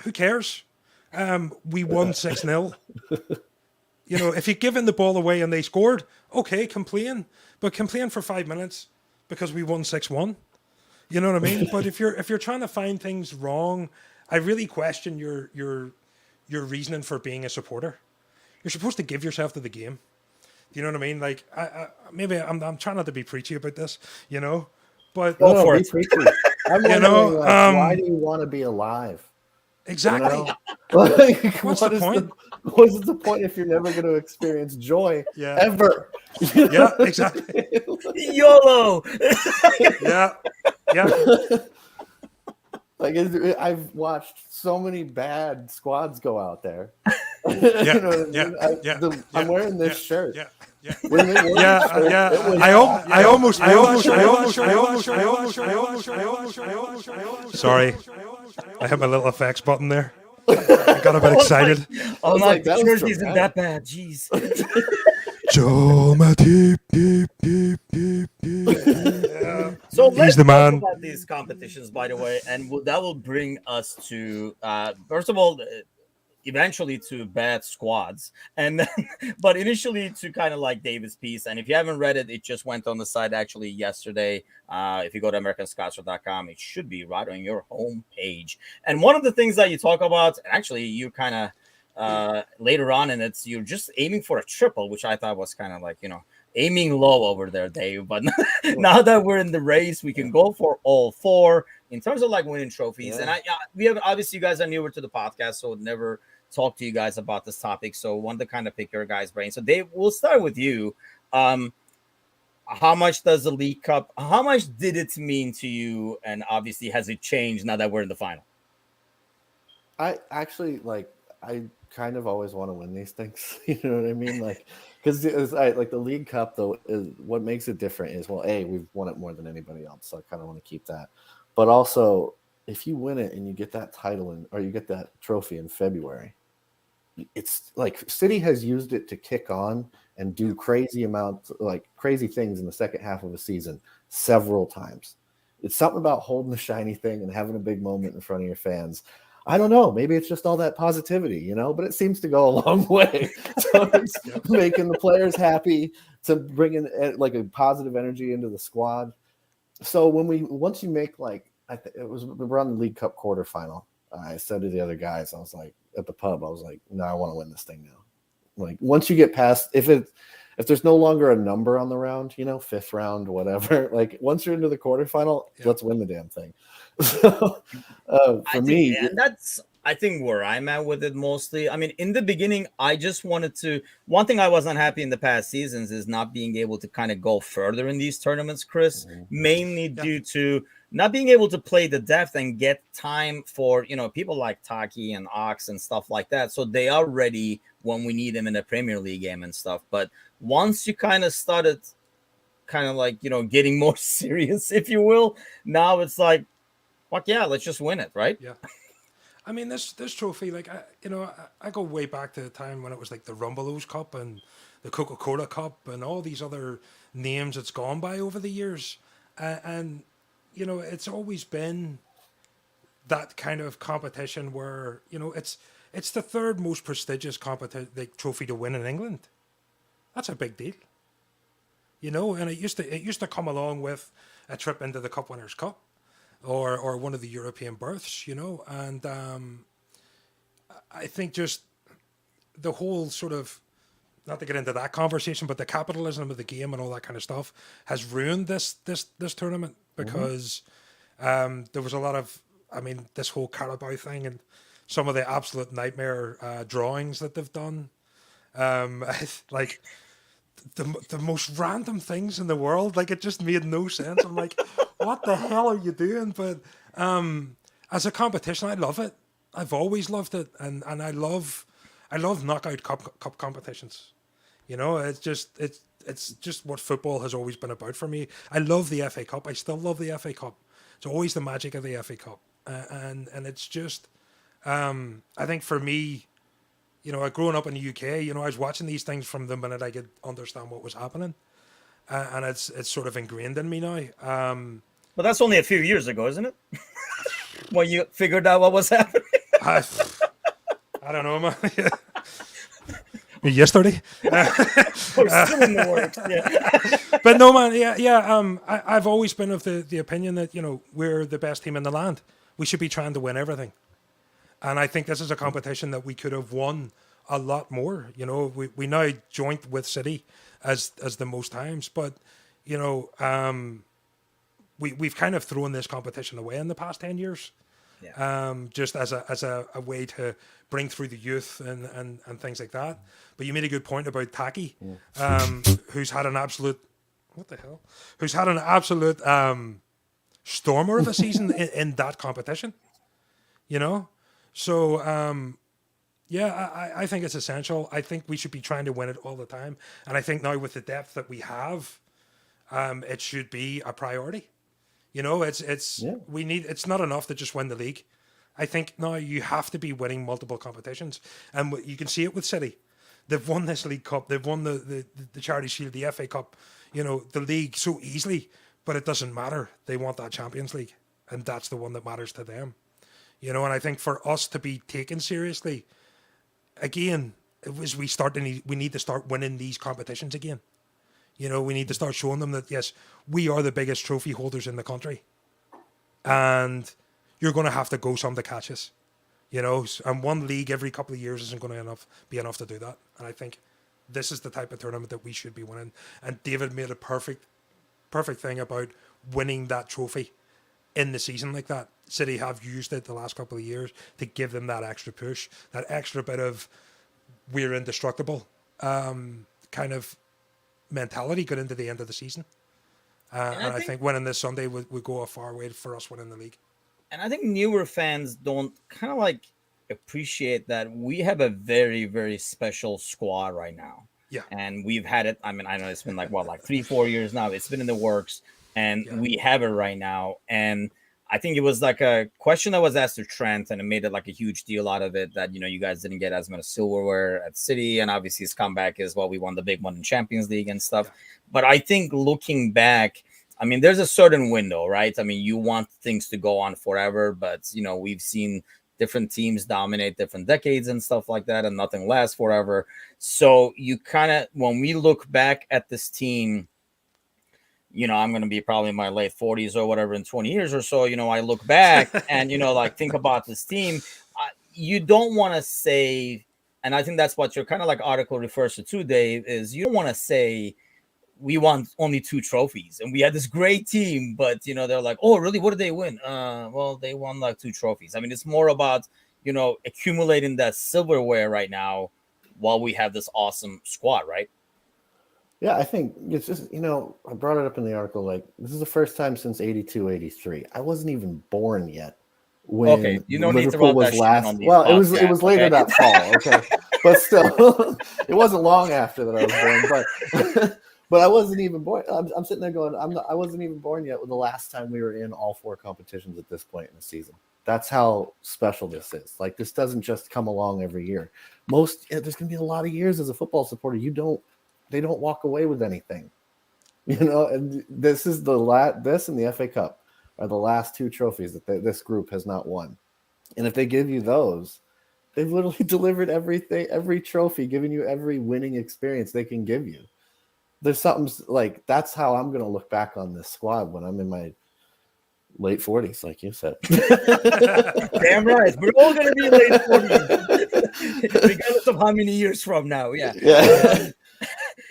who cares? We won 6-0. You know, if you'd given the ball away and they scored, okay, complain. But complain for 5 minutes because we won 6-1. You know what I mean? But if you're trying to find things wrong, I really question your reasoning for being a supporter. You're supposed to give yourself to the game. Do you know what I mean? Like, maybe I'm trying not to be preachy about this, you know, but I'm wondering, why do you want to be alive? Exactly. You know? Like, what's the point? What's the point if you're never going to experience joy ever? Yeah, exactly. YOLO. Yeah. Like, I've watched so many bad squads go out there. I'm wearing this shirt. Sorry, I hit my little effects button there. I got a bit excited. Oh my, the jersey isn't that bad. Jeez. Joe Matip. So he's the man. Talk about these competitions, by the way, and that will bring us to first of all, eventually to bad squads, and then, but initially to kind of like David's piece. And if you haven't read it, it just went on the site actually yesterday. If you go to AmericanScouser.com, it should be right on your home page. And one of the things that you talk about, actually, you kind of later on, and you're just aiming for a triple, which I thought was kind of like, you know, aiming low over there, Dave. But now that we're in the race, we can go for all 4 in terms of like winning trophies. And we have, obviously, you guys are newer to the podcast, so never talk to you guys about this topic. So wanted to kind of pick your guys' brain. So Dave, we'll start with you. How much does the League Cup? How much did it mean to you? And obviously, has it changed now that we're in the final? I actually I kind of always want to win these things. You know what I mean? Like, because like the League Cup, though, is what makes it different is, well, we've won it more than anybody else, so I kind of want to keep that. But also, if you win it and you get that title or you get that trophy in February, it's like City has used it to kick on and do crazy things in the second half of a season several times. It's something about holding the shiny thing and having a big moment in front of your fans. I don't know. Maybe it's just all that positivity, you know, but it seems to go a long way. So it's making the players happy, to bring in like a positive energy into the squad. So once you make we're on the League Cup quarterfinal. I said to the other guys, I was like, at the pub, I was like, no, I want to win this thing now. Like, once you get past, if there's no longer a number on the round, you know, 5th round, whatever, like once you're into the quarterfinal, let's win the damn thing. So for me, and that's I think where I'm at with it mostly, I mean, in the beginning, I just wanted to. One thing I was unhappy in the past seasons is not being able to kind of go further in these tournaments, Chris, mainly due to not being able to play the depth and get time for, people like Taki and Ox and stuff like that. So they are ready when we need them in a Premier League game and stuff. But once you kind of started kind of like, getting more serious, if you will, now it's like, fuck yeah, let's just win it, right? Yeah. I mean, this trophy, like, I go way back to the time when it was like the Rumbelows Cup and the Coca-Cola Cup and all these other names it's gone by over the years. And it's always been that kind of competition where, it's the third most prestigious trophy to win in England. That's a big deal. And it used to come along with a trip into the Cup Winners' Cup. Or one of the European berths, and I think just the whole sort of, not to get into that conversation, but the capitalism of the game and all that kind of stuff has ruined this tournament because there was a lot of, this whole Carabao thing and some of the absolute nightmare drawings that they've done, like the most random things in the world. Like, it just made no sense. I'm like, what the hell are you doing? But as a competition, I love it. I've always loved it, and I love knockout cup competitions. It's just what football has always been about for me. I love the FA Cup. I still love the FA Cup. It's always the magic of the FA Cup, and it's just I think for me, growing up in the UK, I was watching these things from the minute I could understand what was happening, and it's sort of ingrained in me now. But that's only a few years ago, isn't it? When you figured out what was happening. I don't know, man. Yesterday. We're still in the works. Yeah. But no, man. Yeah. I've always been of the opinion that we're the best team in the land. We should be trying to win everything. And I think this is a competition that we could have won a lot more. We now joint with City as the most times, but we've kind of thrown this competition away in the past 10 years. Yeah. Just as a way to bring through the youth and things like that. But you made a good point about Taki, who's had an absolute stormer of a season in that competition. So, I think it's essential. I think we should be trying to win it all the time. And I think now with the depth that we have, it should be a priority. It's not enough to just win the league. I think now you have to be winning multiple competitions. And you can see it with City. They've won this League Cup. They've won the Charity Shield, the FA Cup, the league so easily. But it doesn't matter. They want that Champions League. And that's the one that matters to them. And I think for us to be taken seriously, again, as we need to start winning these competitions again. We need to start showing them that, yes, we are the biggest trophy holders in the country. And you're going to have to go some to catch us. And one league every couple of years isn't going to be enough to do that. And I think this is the type of tournament that we should be winning. And David made a perfect thing about winning that trophy in the season like that. City have used it the last couple of years to give them that extra push, that extra bit of we're indestructible kind of mentality going into the end of the season. And I think winning this Sunday would go a far way for us winning the league. And I think newer fans don't kind of like appreciate that we have a very, very special squad right now. Yeah. And we've had it. I know it's been like 3-4 years now. It's been in the works and we have it right now. And I think it was like a question that was asked to Trent and it made it like a huge deal out of it that, you guys didn't get as much silverware at City. And obviously his comeback is, we won the big one in Champions League and stuff. Yeah. But I think looking back, there's a certain window, right? You want things to go on forever, but, we've seen different teams dominate different decades and stuff like that, and nothing lasts forever. So you kind of, when we look back at this team, I'm going to be probably in my late 40s or whatever in 20 years or so, I look back and, think about this team. You don't want to say, and I think that's what your kind of like article refers to, Dave, is you don't want to say, we won only 2 trophies and we had this great team, but they're like, oh really, what did they win? Well, they won like 2 trophies. It's more about accumulating that silverware right now while we have this awesome squad, right? Yeah, I think it's just, I brought it up in the article, like, this is the first time since 82, 83. I wasn't even born yet Okay, when you don't need to Liverpool rub was that shit last. on these Well, it was podcasts, later okay? that fall, okay, but still, it wasn't long after that I was born. But but I wasn't even born. I'm sitting there going, I wasn't even born yet. With the last time we were in all 4 competitions at this point in the season. That's how special this is. Like, this doesn't just come along every year. There's going to be a lot of years as a football supporter. They don't walk away with anything, and this is this and the FA Cup are the last 2 trophies that this group has not won. And if they give you those, they've literally delivered everything, every trophy, giving you every winning experience they can give you. There's something like, that's how I'm going to look back on this squad when I'm in my late 40s, like you said. Damn right. We're all going to be late 40s, regardless of how many years from now. Yeah.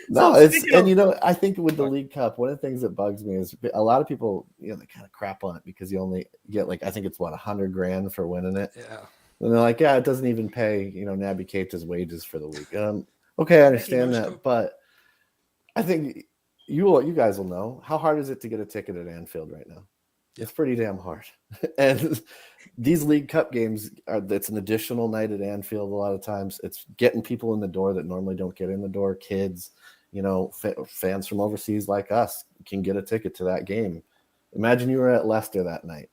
No, I think with the League Cup, one of the things that bugs me is a lot of people, they kind of crap on it because you only get, like, I think it's $100,000 for winning it. Yeah. And they're like, yeah, it doesn't even pay, Naby Keita's wages for the week. Okay, I understand that, but I think you guys will know, how hard is it to get a ticket at Anfield right now? It's pretty damn hard. And these League Cup games it's an additional night at Anfield a lot of times. It's getting people in the door that normally don't get in the door. Kids, fans from overseas like us can get a ticket to that game. Imagine you were at Leicester that night.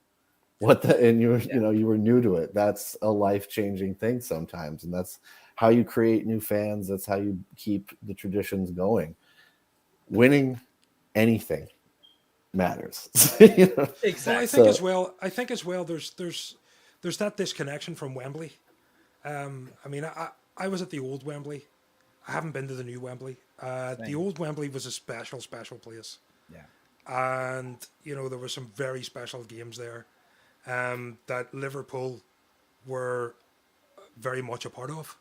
You were new to it. That's a life-changing thing sometimes. And that's how you create new fans. That's how you keep the traditions going. Winning anything matters. Exactly. Well, I think as well there's that disconnection from Wembley. I was at the old Wembley. I haven't been to the new Wembley. The old Wembley was a special place. Yeah. And there were some very special games there that Liverpool were very much a part of.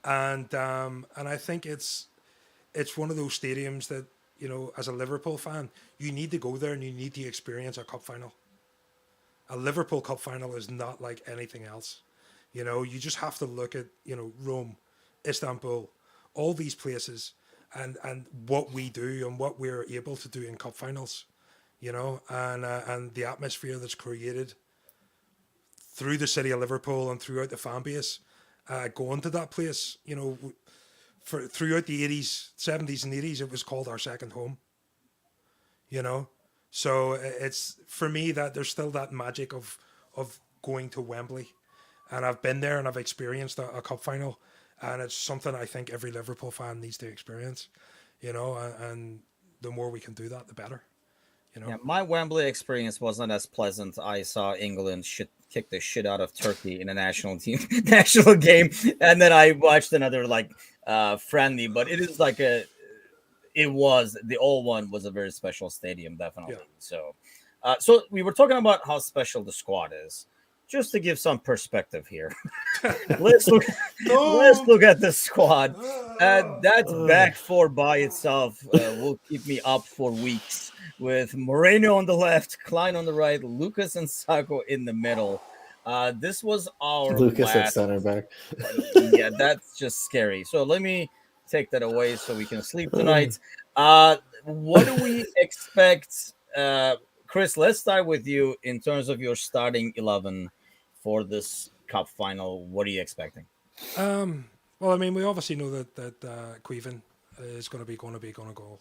And I think it's one of those stadiums that, as a Liverpool fan, you need to go there and you need to experience a cup final. A Liverpool cup final is not like anything else. You just have to look at, Rome, Istanbul, all these places and what we do and what we're able to do in cup finals, and the atmosphere that's created through the city of Liverpool and throughout the fan base, going to that place, throughout the 80s, 70s and 80s, it was called our second home, So it's, for me, that there's still that magic of going to Wembley. And I've been there and I've experienced a cup final. And it's something I think every Liverpool fan needs to experience, and the more we can do that, the better. Yeah, my Wembley experience wasn't as pleasant. I saw England kick the shit out of Turkey in a national game, and then I watched another friendly. But it is the old one was a very special stadium, definitely. Yeah. So we were talking about how special the squad is. Just to give some perspective here, let's look at the squad. That back four by itself will keep me up for weeks. With Moreno on the left, Klein on the right, Lucas and Sacco in the middle. This was our Lucas at center back. Yeah, that's just scary. So let me take that away so we can sleep tonight. What do we expect? Chris, let's start with you in terms of your starting 11 for this cup final. What are you expecting? Well, we obviously know that Queven is going to go.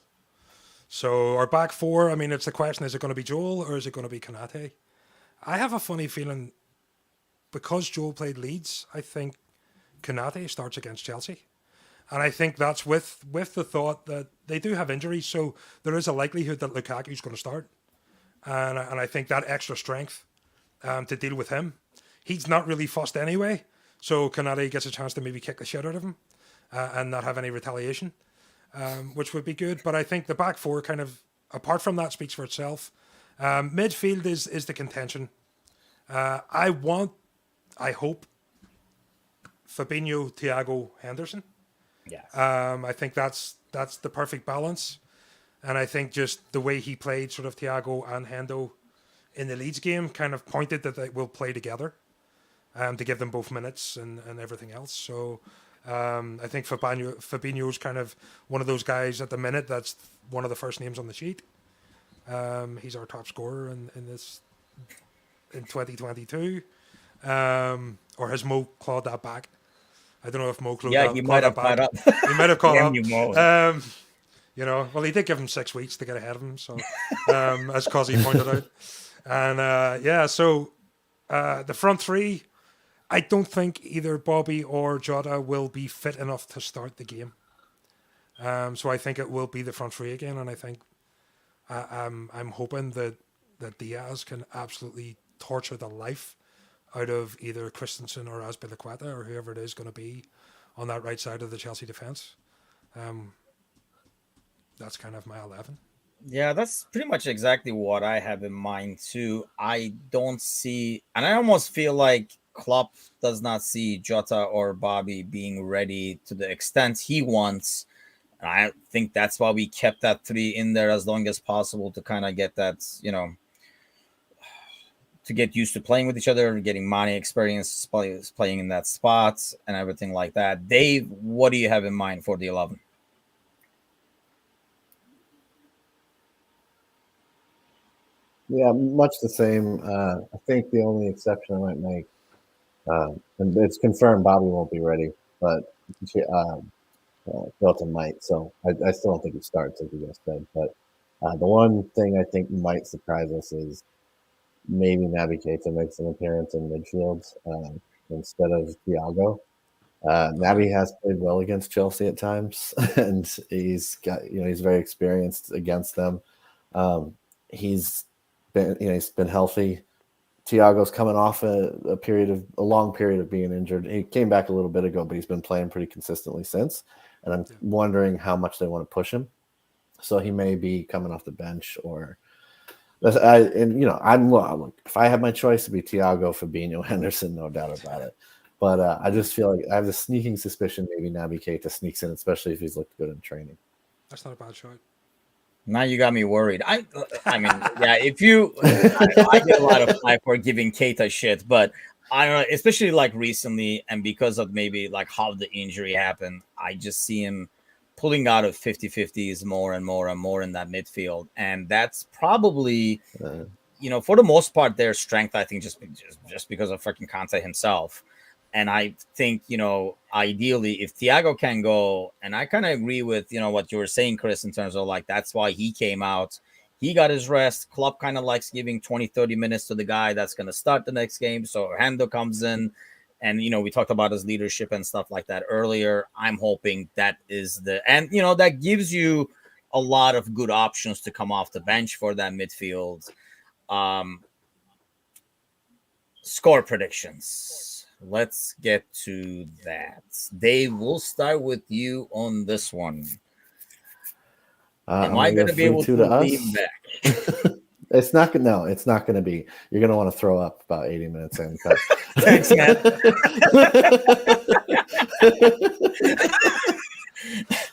So our back four, it's the question, is it going to be Joel or is it going to be Konate? I have a funny feeling, because Joel played Leeds, I think Konate starts against Chelsea. And I think that's with the thought that they do have injuries, so there is a likelihood that Lukaku's going to start. And I think that extra strength to deal with him. He's not really fussed anyway, so Konate gets a chance to maybe kick the shit out of him and not have any retaliation, which would be good. But I think the back four kind of, apart from that, speaks for itself. Midfield is the contention. I hope, Fabinho, Thiago, Henderson. Yes. I think that's the perfect balance. And I think just the way he played, sort of Thiago and Hendo in the Leeds game, kind of pointed that they will play together. to give them both minutes and everything else. So I think Fabinho's kind of one of those guys at the minute that's one of the first names on the sheet. He's our top scorer in 2022. Or has Mo clawed that back? I don't know if Mo clawed that back. He might have caught up. He might have caught Damn up. you, Mo. Well, he did give him 6 weeks to get ahead of him, so as Cosy pointed out. And so the front three, I don't think either Bobby or Jota will be fit enough to start the game. So I think it will be the front three again, and I think I'm hoping that Diaz can absolutely torture the life out of either Christensen or Azpilicueta or whoever it is going to be on that right side of the Chelsea defence. That's kind of my 11. Yeah, that's pretty much exactly what I have in mind too. I don't see, and I almost feel like Klopp does not see Jota or Bobby being ready to the extent he wants. And I think that's why we kept that three in there as long as possible to kind of get that, to get used to playing with each other, getting Mane experience playing in that spot and everything like that. Dave, what do you have in mind for the 11? Yeah, much the same. I think the only exception I might make, and it's confirmed Bobby won't be ready, but Jota might. So I still don't think it starts, as you just said. But the one thing I think might surprise us is maybe Naby Keita makes an appearance in midfield instead of Thiago. Naby has played well against Chelsea at times, and he's very experienced against them. He's been healthy. Thiago's coming off a long period of being injured. He came back a little bit ago, but he's been playing pretty consistently since. And I'm wondering how much they want to push him. So he may be coming off the bench, or if I had my choice, it'd be Thiago, Fabinho, Henderson, no doubt about it. But I just feel like I have a sneaking suspicion maybe Naby Keita sneaks in, especially if he's looked good in training. That's not a bad shot. Now you got me worried. I mean, yeah, I get a lot of flack for giving Keita shit, but I don't know, especially like recently, and because of maybe like how the injury happened, I just see him pulling out of 50-50s more and more and more in that midfield. And that's probably, for the most part, their strength, I think, just because of fucking Conte himself. And I think, ideally, if Thiago can go, and I kind of agree with, what you were saying, Chris, in terms of like, that's why he came out. He got his rest. Klopp kind of likes giving 20, 30 minutes to the guy that's going to start the next game. So Hendo comes in, and, we talked about his leadership and stuff like that earlier. I'm hoping that is that gives you a lot of good options to come off the bench for that midfield. Score predictions. Let's get to that. Dave, we'll start with you on this one. Am I going to be able to lean back? It's not going to be. You're going to want to throw up about 80 minutes in. Thanks, man.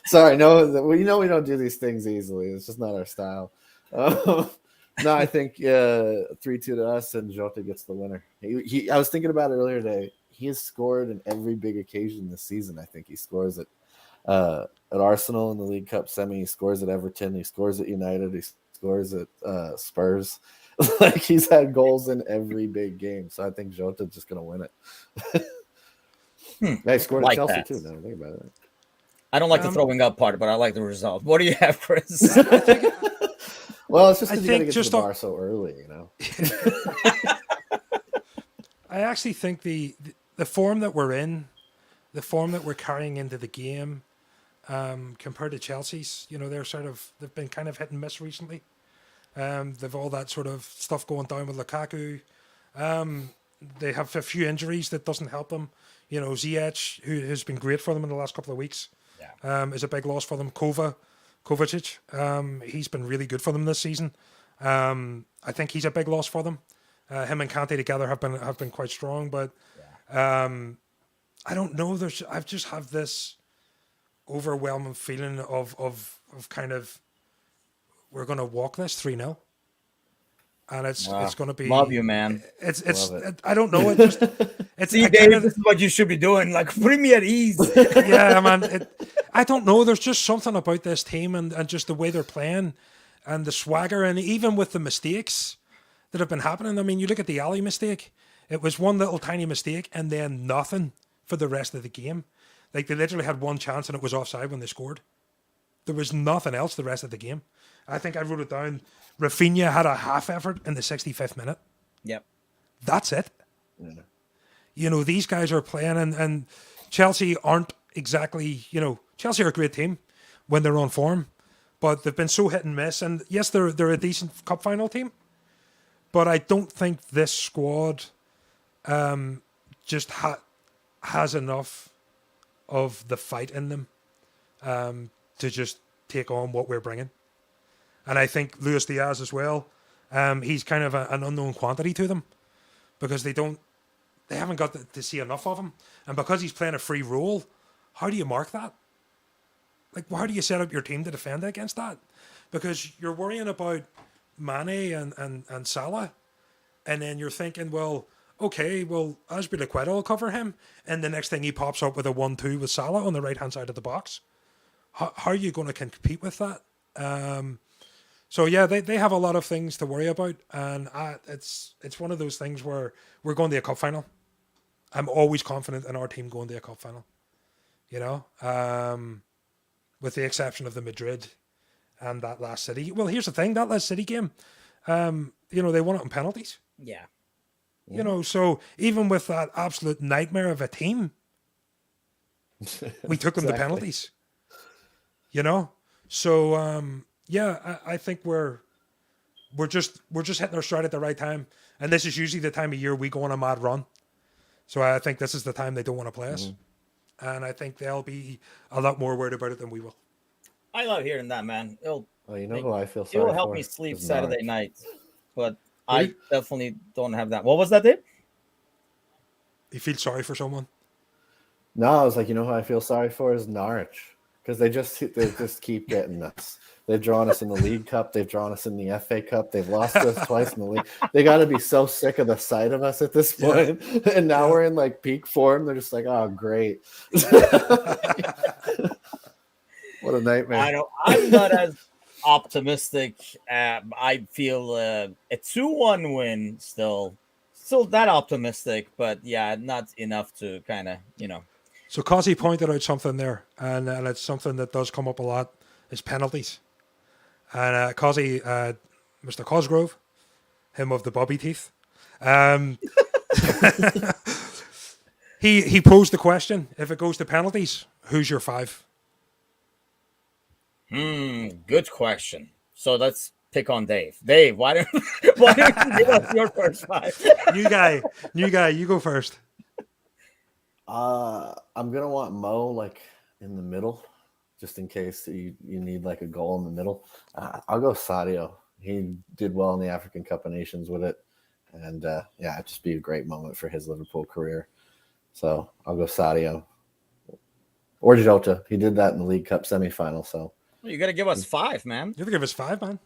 Sorry, no, we don't do these things easily. It's just not our style. No, I think 3-2 to us, and Jota gets the winner. I was thinking about it earlier today. He has scored in every big occasion this season. I think he scores at Arsenal in the League Cup semi. He scores at Everton. He scores at United. He scores at Spurs. Like, he's had goals in every big game. So I think Jota's just going to win it. He scored at Chelsea too. Now think about it. I don't like the throwing up part, but I like the result. What do you have, Chris? Well, it's just because you got to get to the bar so early, I actually think the form that we're in, the form that we're carrying into the game, compared to Chelsea's, they've been kind of hit and miss recently. They've all that sort of stuff going down with Lukaku. They have a few injuries that doesn't help them. Ziyech, who has been great for them in the last couple of weeks, is a big loss for them. Kovacic, he's been really good for them this season. I think he's a big loss for them. Him and Kante together have been quite strong, but I don't know. I just have this overwhelming feeling of kind of we're going to walk this 3-0. and it's going to be love you, man. It's Love it. I don't know. It just it's See, I Dave, kinda, this is what you should be doing. Like, putting me at ease. yeah, man. I don't know. There's just something about this team and just the way they're playing and the swagger, and even with the mistakes that have been happening. I mean, you look at the alley mistake. It was one little tiny mistake and then nothing for the rest of the game. Like, they literally had one chance and it was offside when they scored. There was nothing else the rest of the game. I think I wrote it down. Rafinha had a half effort in the 65th minute. Yep. That's it. Yeah. You know, these guys are playing, and Chelsea aren't exactly, you know, Chelsea are a great team when they're on form, but they've been so hit and miss. And yes, they're a decent cup final team, but I don't think this squad just has enough of the fight in them to just take on what we're bringing. And I think Luis Diaz as well, he's kind of an unknown quantity to them because they haven't got to see enough of him. And because he's playing a free role, how do you mark that? Like, how do you set up your team to defend against that? Because you're worrying about Mane and Salah, and then you're thinking, well, okay, well, Azpilicueta will cover him, and the next thing he pops up with a 1-2 with Salah on the right-hand side of the box. How are you going to compete with that? So, yeah, they have a lot of things to worry about, and it's one of those things where we're going to a cup final. I'm always confident in our team going to a cup final, you know, with the exception of the Madrid and that last City. Well, here's the thing, that last City game, you know, they won it on penalties. Yeah. You know, so even with that absolute nightmare of a team, we took them to penalties. You know? So, yeah, I think we're just hitting our stride at the right time. And this is usually the time of year we go on a mad run. So I think this is the time they don't want to play us. And I think they'll be a lot more worried about it than we will. I love hearing that, man. Well, you know who I feel sorry It for? will help me sleep Is Saturday Norwich. night. But I definitely don't have that. What was that, Dave? You feel sorry for someone? No, I was like, you know who I feel sorry for is Norwich. Because they just keep getting us. They've drawn us in the League Cup. They've drawn us in the FA Cup. They've lost to us twice in the league. They got to be so sick of the sight of us at this point. Yeah. And now we're in like peak form. They're just like, oh, great. What a nightmare. I know. I'm not as optimistic. I feel a 2-1 win still that optimistic, but yeah, not enough to kind of, you know. So Cosy pointed out something there, and it's something that does come up a lot, is penalties. And Cosy, Mr. Cosgrove, him of the bobby teeth, he posed the question, if it goes to penalties, who's your 5? Good question. So let's pick on Dave. Dave, why don't you give us your first 5? New guy, you go first. I'm gonna want Mo like in the middle, just in case you need like a goal in the middle. I'll go Sadio. He did well in the African Cup of Nations with it, and yeah, it'd just be a great moment for his Liverpool career. So I'll go Sadio or Jota. He did that in the League Cup semifinal. So you got to give us 5, man. You have to give us 5, man.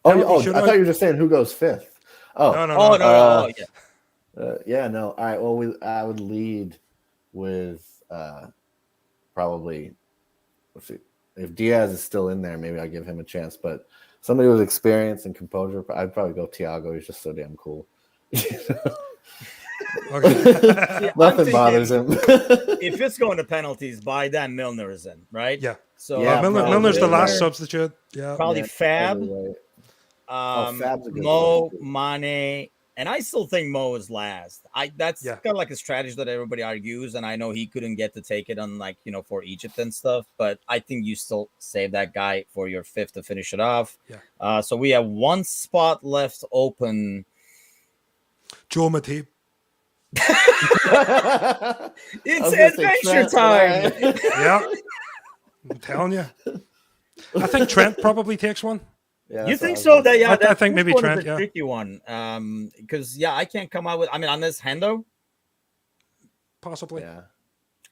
I thought you were just saying who goes 5th. Oh, no. Yeah, no. All right. Well, I would lead with probably, let's see, if Diaz is still in there, maybe I'll give him a chance. But somebody with experience and composure, I'd probably go Thiago. He's just so damn cool. Okay. Nothing bothers him. If it's going to penalties, by then Milner is in, right? Yeah. So yeah, Milner's the last substitute. Yeah. Probably Fab, Fab's a good Mo, one. Mane, and I still think Mo is last. That's kind of like a strategy that everybody argues, and I know he couldn't get to take it on, like, you know, for Egypt and stuff, but I think you still save that guy for your 5th to finish it off. Yeah. So we have one spot left open. Joe Matip. It's adventure time. Yeah. I'm telling you. I think Trent probably takes one. Yeah, you think so? That I think maybe Trent. Is a tricky one. Because I can't come out with. I mean, on this Hendo, possibly. Yeah.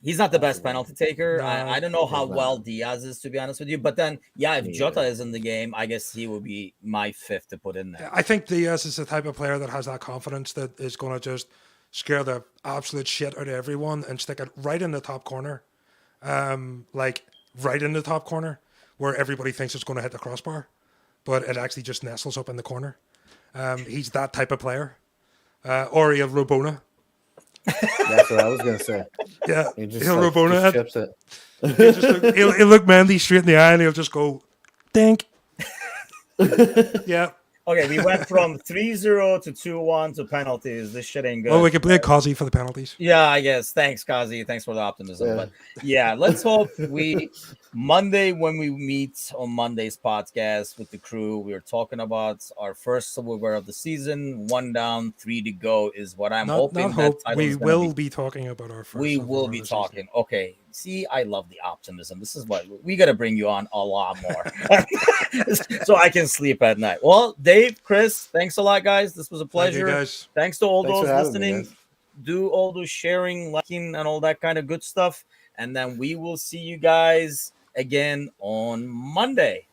He's not the best penalty taker. No, I don't know how he's well not. Diaz is, to be honest with you. But then, yeah, if Me Jota either. is in the game, I guess he would be my fifth to put in there. I think Diaz is the type of player that has that confidence that is going to just scare the absolute shit out of everyone and stick it right in the top corner. Like right in the top corner where everybody thinks it's going to hit the crossbar, but it actually just nestles up in the corner. He's that type of player. Oriel Robona. That's what I was gonna say. Yeah, He just, he'll like, Robona just it. chips it. He'll look Mandy straight in the eye and he'll just go, dink. Yeah. Okay, we went from 3-0 to 2-1 to penalties. This shit ain't good. Well, we can play Kazi for the penalties. Yeah, I guess. Thanks, Kazi. Thanks for the optimism. Yeah. But yeah, let's hope Monday when we meet on Monday's podcast with the crew, we are talking about our first silverware of the season. 1 down, 3 to go is what I'm hoping. Not hope. title We is gonna will be talking about our first. We will be talking. Okay. See, I love the optimism. This is what we got to bring you on a lot more so I can sleep at night. Well, Dave, Chris, thanks a lot, guys. This was a pleasure. Thank you, guys. Thanks to all Thanks those for having me, listening. guys. Do all those sharing, liking, and all that kind of good stuff. And then we will see you guys again on Monday.